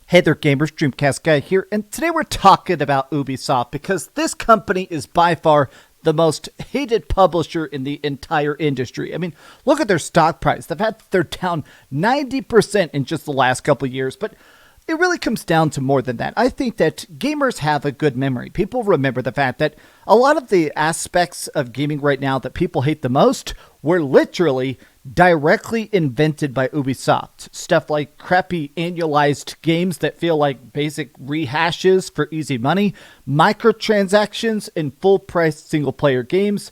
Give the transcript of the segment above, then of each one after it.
Hey there gamers, DreamcastGuy here, and today we're talking about Ubisoft because this company is by far the most hated publisher in the entire industry. I mean, look at their stock price. They're down 90% in just the last couple of years, but it really comes down to more than that. I think that gamers have a good memory. People remember the fact that a lot of the aspects of gaming right now that people hate the most were literally directly invented by Ubisoft. Stuff like crappy annualized games that feel like basic rehashes for easy money, microtransactions in full-price single-player games,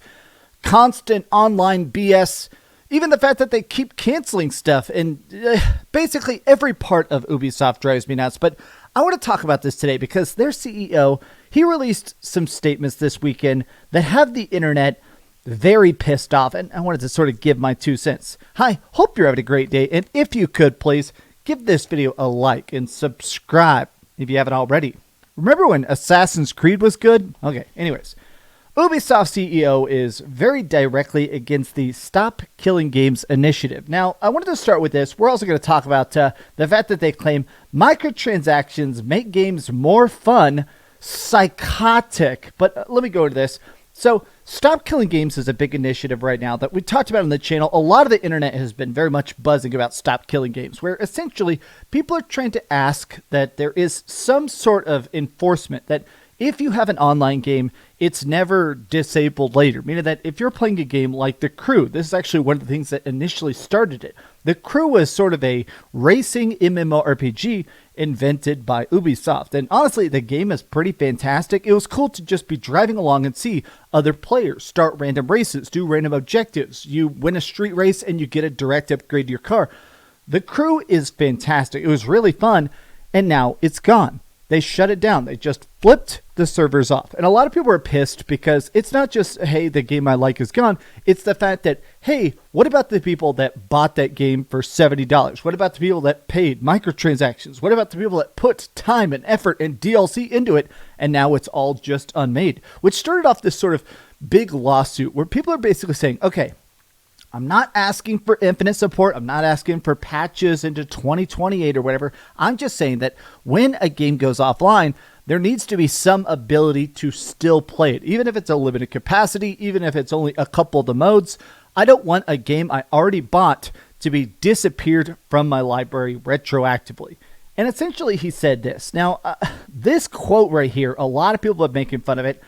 constant online BS, even the fact that they keep canceling stuff, and basically every part of Ubisoft drives me nuts. But I want to talk about this today because their CEO, he released some statements this weekend that have the internet very pissed off, and I wanted to sort of give my 2 cents. Hi, hope you're having a great day, and if you could, please give this video a like and subscribe if you haven't already. Remember when Assassin's Creed was good? Okay, anyways. Ubisoft CEO is very directly against the Stop Killing Games initiative. Now, I wanted to start with this. We're also going to talk about the fact that they claim microtransactions make games more fun, psychotic. But let me go into this. So, Stop Killing Games is a big initiative right now that we talked about on the channel. A lot of the internet has been very much buzzing about Stop Killing Games, where essentially people are trying to ask that there is some sort of enforcement that if you have an online game, it's never disabled later. Meaning that if you're playing a game like The Crew, this is actually one of the things that initially started it. The Crew was sort of a racing MMORPG invented by Ubisoft. And honestly, the game is pretty fantastic. It was cool to just be driving along and see other players start random races, do random objectives. You win a street race and you get a direct upgrade to your car. The Crew is fantastic. It was really fun, and now it's gone. They shut it down. They just flipped the servers off. And a lot of people are pissed because it's not just, hey, the game I like is gone. It's the fact that, hey, what about the people that bought that game for $70? What about the people that paid microtransactions? What about the people that put time and effort and DLC into it? And now it's all just unmade, which started off this sort of big lawsuit where people are basically saying, okay, I'm not asking for infinite support. I'm not asking for patches into 2028 or whatever. I'm just saying that when a game goes offline, there needs to be some ability to still play it, even if it's a limited capacity, even if it's only a couple of the modes. I don't want a game I already bought to be disappeared from my library retroactively. And essentially he said this. Now, this quote right here, a lot of people have been making fun of it.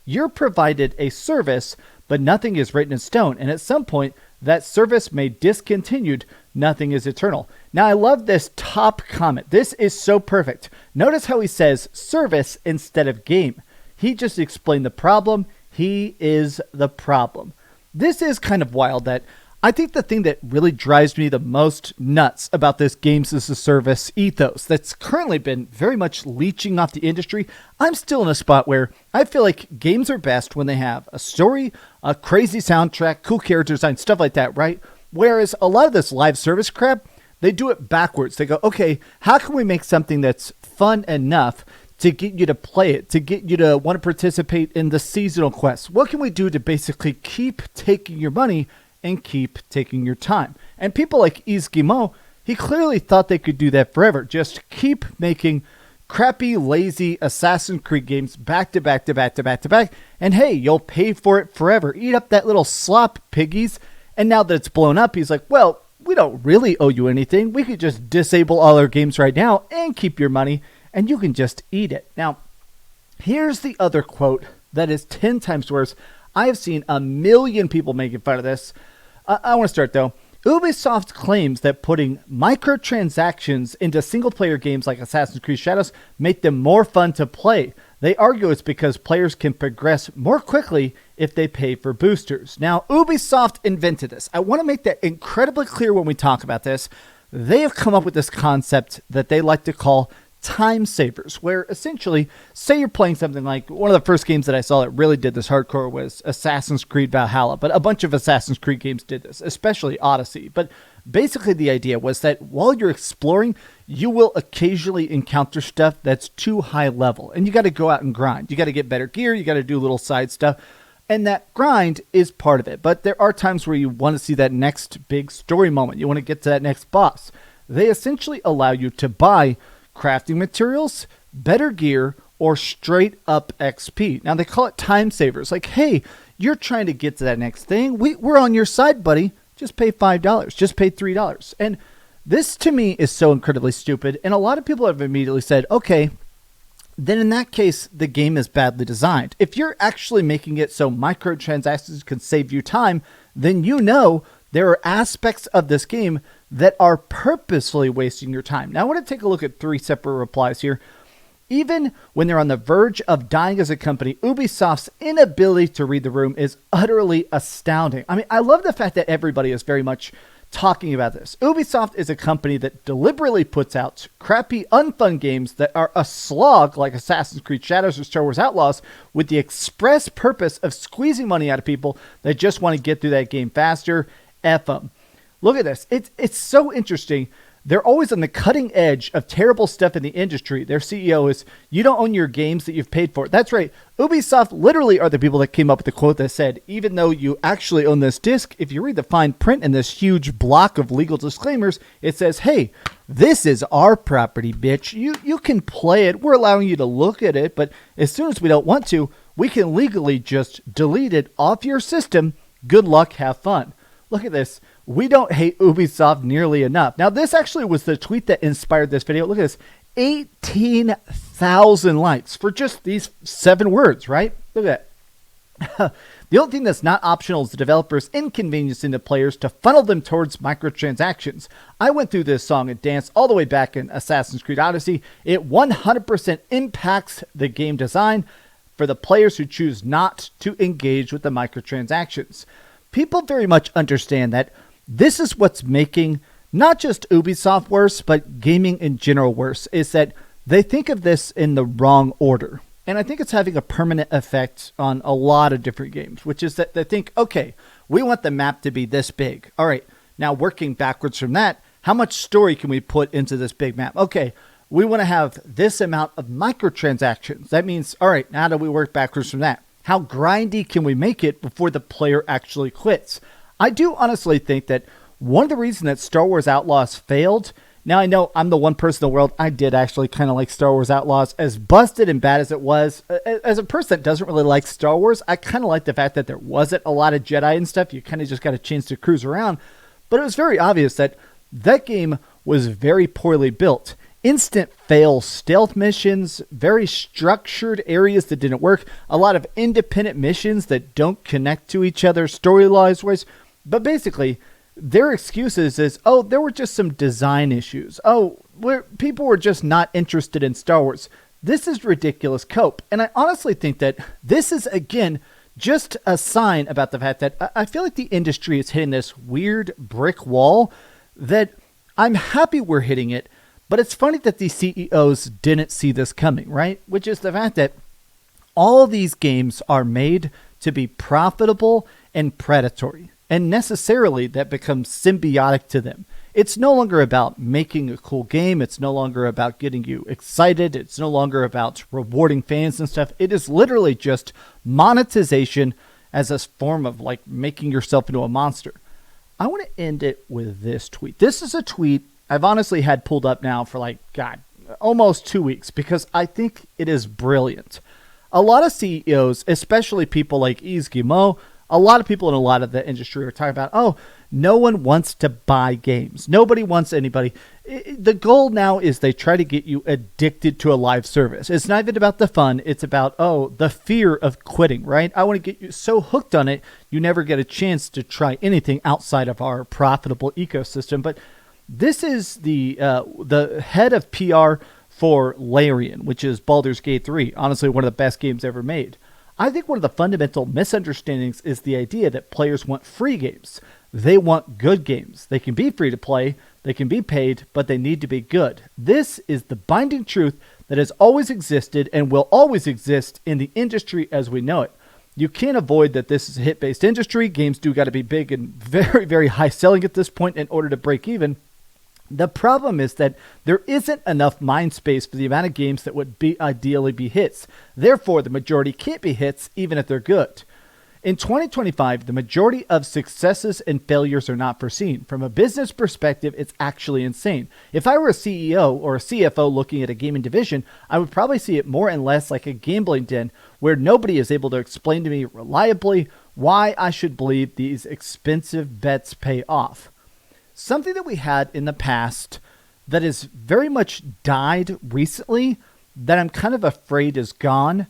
You're provided a service, but nothing is written in stone. And at some point, that service may discontinued. Nothing is eternal. Now, I love this top comment. This is so perfect. Notice how he says service instead of game. He just explained the problem. He is the problem. This is kind of wild that I think the thing that really drives me the most nuts about this games as a service ethos that's currently been very much leeching off the industry, I'm still in a spot where I feel like games are best when they have a story, a crazy soundtrack, cool character design, stuff like that, right? Whereas a lot of this live service crap, they do it backwards. They go, okay, how can we make something that's fun enough to get you to play it, to get you to want to participate in the seasonal quests? What can we do to basically keep taking your money and keep taking your time? And people like Izgimo, he clearly thought they could do that forever. Just keep making crappy, lazy Assassin's Creed games back to back to back to back to back. And hey, you'll pay for it forever. Eat up that little slop, piggies. And now that it's blown up, he's like, well, we don't really owe you anything. We could just disable all our games right now and keep your money, and you can just eat it. Now, here's the other quote that is 10 times worse. I have seen a million people making fun of this. I want to start though. Ubisoft claims that putting microtransactions into single-player games like Assassin's Creed Shadows make them more fun to play. They argue it's because players can progress more quickly if they pay for boosters. Now, Ubisoft invented this. I want to make that incredibly clear when we talk about this. They have come up with this concept that they like to call time savers, where essentially, say you're playing something like one of the first games that I saw that really did this hardcore was Assassin's Creed Valhalla, but a bunch of Assassin's Creed games did this, especially Odyssey. But basically the idea was that while you're exploring, you will occasionally encounter stuff that's too high level, and you got to go out and grind. You got to get better gear, you got to do little side stuff, and that grind is part of it. But there are times where you want to see that next big story moment. You want to get to that next boss. They essentially allow you to buy crafting materials, better gear, or straight up XP. Now they call it time savers. Like, hey, you're trying to get to that next thing. We're on your side, buddy. Just pay $5. Just pay $3. And this to me is so incredibly stupid. And a lot of people have immediately said, okay, then in that case, the game is badly designed. If you're actually making it so microtransactions can save you time, then you know there are aspects of this game that are purposefully wasting your time. Now I want to take a look at 3 separate replies here. Even when they're on the verge of dying as a company, Ubisoft's inability to read the room is utterly astounding. I mean, I love the fact that everybody is very much talking about this. Ubisoft is a company that deliberately puts out crappy, unfun games that are a slog like Assassin's Creed Shadows or Star Wars Outlaws with the express purpose of squeezing money out of people that just want to get through that game faster. F them. Look at this. It's so interesting. They're always on the cutting edge of terrible stuff in the industry. Their CEO is, you don't own your games that you've paid for. That's right. Ubisoft literally are the people that came up with the quote that said, even though you actually own this disc, if you read the fine print in this huge block of legal disclaimers, it says, hey, this is our property, bitch. You can play it. We're allowing you to look at it. But as soon as we don't want to, we can legally just delete it off your system. Good luck. Have fun. Look at this. We don't hate Ubisoft nearly enough. Now, this actually was the tweet that inspired this video. Look at this. 18,000 likes for just these 7 words, right? Look at that. The only thing that's not optional is the developers inconveniencing the players to funnel them towards microtransactions. I went through this song and dance all the way back in Assassin's Creed Odyssey. It 100% impacts the game design for the players who choose not to engage with the microtransactions. People very much understand that this is what's making not just Ubisoft worse, but gaming in general worse, is that they think of this in the wrong order. And I think it's having a permanent effect on a lot of different games, which is that they think, okay, we want the map to be this big. All right, now working backwards from that, how much story can we put into this big map? Okay, we want to have this amount of microtransactions. That means, all right, now how do we work backwards from that? How grindy can we make it before the player actually quits? I do honestly think that one of the reasons that Star Wars Outlaws failed, now I know I'm the one person in the world, I did actually kind of like Star Wars Outlaws, as busted and bad as it was. As a person that doesn't really like Star Wars, I kind of like the fact that there wasn't a lot of Jedi and stuff. You kind of just got a chance to cruise around. But it was very obvious that that game was very poorly built. Instant fail stealth missions, very structured areas that didn't work, a lot of independent missions that don't connect to each other story-wise. But basically, their excuses is, oh, there were just some design issues. Oh, people were just not interested in Star Wars. This is ridiculous cope. And I honestly think that this is, again, just a sign about the fact that I feel like the industry is hitting this weird brick wall that I'm happy we're hitting it. But it's funny that these CEOs didn't see this coming, right? Which is the fact that all these games are made to be profitable and predatory. And necessarily that becomes symbiotic to them. It's no longer about making a cool game. It's no longer about getting you excited. It's no longer about rewarding fans and stuff. It is literally just monetization as a form of like making yourself into a monster. I want to end it with this tweet. This is a tweet I've honestly had pulled up now for almost 2 weeks because I think it is brilliant. A lot of CEOs, especially people like Yves Guillemot, a lot of people in a lot of the industry are talking about, oh, no one wants to buy games. Nobody wants anybody. The goal now is they try to get you addicted to a live service. It's not even about the fun. It's about, the fear of quitting, right? I want to get you so hooked on it, you never get a chance to try anything outside of our profitable ecosystem. But this is the head of PR for Larian, which is Baldur's Gate 3. Honestly, one of the best games ever made. I think one of the fundamental misunderstandings is the idea that players want free games. They want good games. They can be free to play, they can be paid, but they need to be good. This is the binding truth that has always existed and will always exist in the industry as we know it. You can't avoid that this is a hit-based industry. Games do got to be big and very, very high selling at this point in order to break even. The problem is that there isn't enough mind space for the amount of games that would ideally be hits. Therefore, the majority can't be hits even if they're good. In 2025, the majority of successes and failures are not foreseen. From a business perspective, it's actually insane. If I were a CEO or a CFO looking at a gaming division, I would probably see it more and less like a gambling den where nobody is able to explain to me reliably why I should believe these expensive bets pay off. Something that we had in the past that has very much died recently that I'm kind of afraid is gone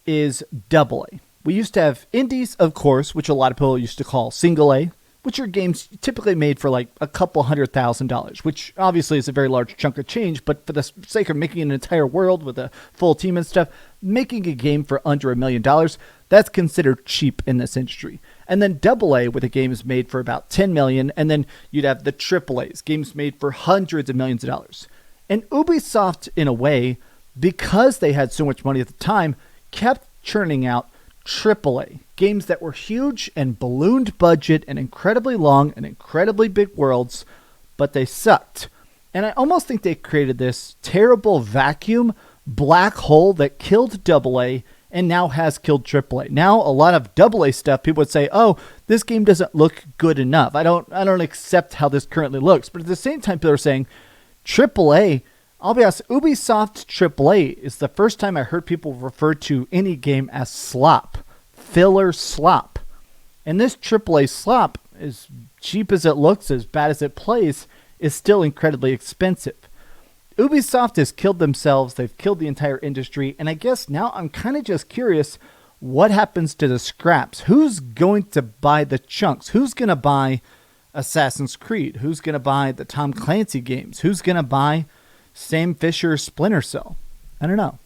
is AA. We used to have indies, of course, which a lot of people used to call single A, which are games typically made for like a couple $100,000, which obviously is a very large chunk of change, but for the sake of making an entire world with a full team and stuff, making a game for under $1 million, that's considered cheap in this industry. And then AA, with a game is made for about 10 million, and then you'd have the AAAs, games made for hundreds of millions of dollars. And Ubisoft, in a way, because they had so much money at the time, kept churning out AAA, games that were huge and ballooned budget and incredibly long and incredibly big worlds, but they sucked. And I almost think they created this terrible vacuum, black hole that killed AA and now has killed AAA. Now a lot of AA stuff, people would say, oh, this game doesn't look good enough. I don't accept how this currently looks. But at the same time, people are saying AAA, I'll be honest, Ubisoft AAA is the first time I heard people refer to any game as SLOP, filler slop. And this AAA slop, as cheap as it looks, as bad as it plays, is still incredibly expensive. Ubisoft has killed themselves, they've killed the entire industry, and I guess now I'm kind of just curious what happens to the scraps. Who's going to buy the chunks? Who's going to buy Assassin's Creed? Who's going to buy the Tom Clancy games? Who's going to buy Sam Fisher's Splinter Cell? I don't know.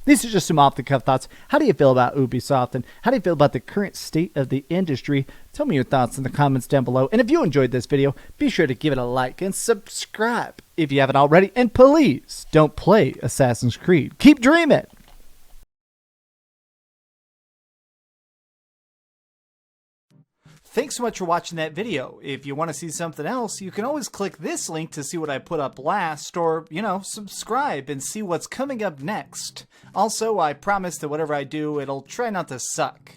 These are just some off-the-cuff thoughts. How do you feel about Ubisoft, and how do you feel about the current state of the industry? Tell me your thoughts in the comments down below. And if you enjoyed this video, be sure to give it a like and subscribe if you haven't already. And please don't play Assassin's Creed. Keep dreaming! Thanks so much for watching that video. If you want to see something else, you can always click this link to see what I put up last, or, subscribe and see what's coming up next. Also, I promise that whatever I do, it'll try not to suck.